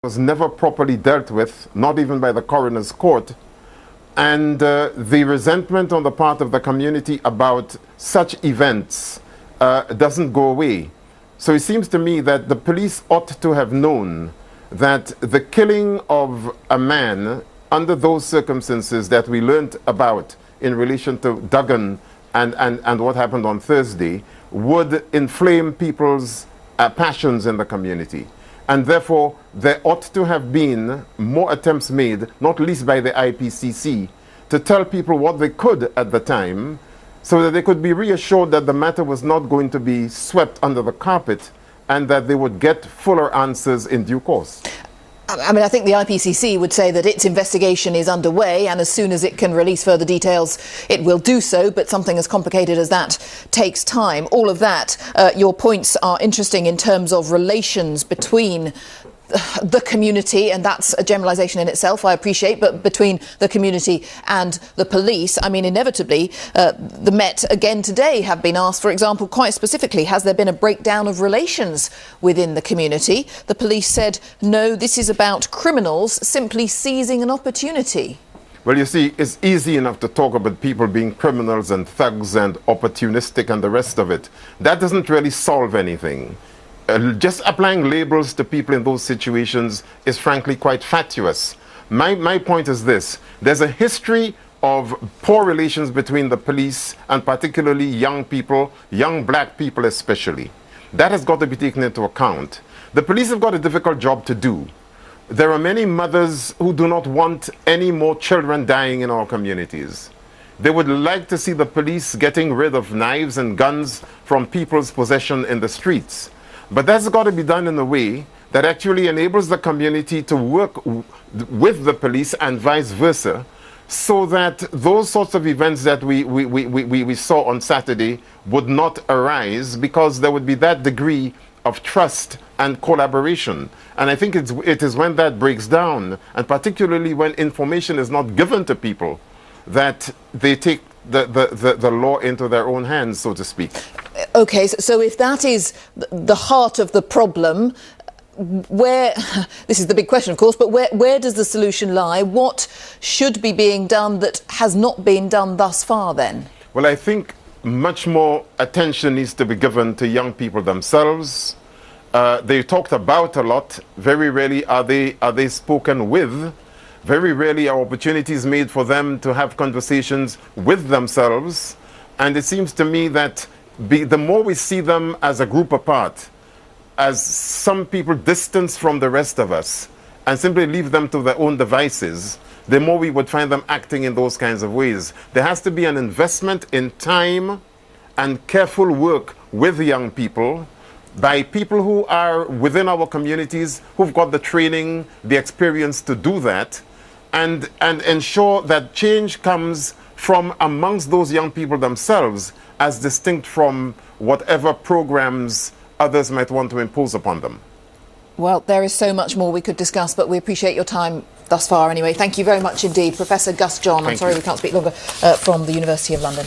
was never properly dealt with, not even by the coroner's court, and the resentment on the part of the community about such events doesn't go away. So it seems to me that the police ought to have known that the killing of a man under those circumstances that we learnt about in relation to Duggan and what happened on Thursday would inflame people's passions in the community. And therefore, there ought to have been more attempts made, not least by the IPCC, to tell people what they could at the time, so that they could be reassured that the matter was not going to be swept under the carpet and that they would get fuller answers in due course. I mean, I think the IPCC would say that its investigation is underway, and as soon as it can release further details, it will do so. But something as complicated as that takes time. All of that, your points are interesting in terms of relations between the community, and that's a generalisation in itself, I appreciate, but between the community and the police. I mean, inevitably, the Met again today have been asked, for example, quite specifically, has there been a breakdown of relations within the community? The police said, no, this is about criminals simply seizing an opportunity. Well, you see, it's easy enough to talk about people being criminals and thugs and opportunistic and the rest of it. That doesn't really solve anything. Just applying labels to people in those situations is frankly quite fatuous. My point is this: there's a history of poor relations between the police and particularly young people, young black people especially. That has got to be taken into account. The police have got a difficult job to do. There are many mothers who do not want any more children dying in our communities. They would like to see the police getting rid of knives and guns from people's possession in the streets. But that's got to be done in a way that actually enables the community to work with the police and vice versa, so that those sorts of events that we saw on Saturday would not arise, because there would be that degree of trust and collaboration. And I think it is when that breaks down, and particularly when information is not given to people, that they take the law into their own hands, so to speak. OK, so if that is the heart of the problem, where, this is the big question, of course, but where does the solution lie? What should be being done that has not been done thus far, then? Well, I think much more attention needs to be given to young people themselves. They're talked about a lot. Very rarely are they spoken with. Very rarely are opportunities made for them to have conversations with themselves. And it seems to me that the more we see them as a group apart, as some people distance from the rest of us, and simply leave them to their own devices, the more we would find them acting in those kinds of ways. There has to be an investment in time and careful work with young people by people who are within our communities, who've got the training, the experience to do that, and ensure that change comes from amongst those young people themselves, as distinct from whatever programs others might want to impose upon them. Well, there is so much more we could discuss, but we appreciate your time thus far anyway. Thank you very much indeed. Professor Gus John, I'm sorry we can't speak longer, from the University of London.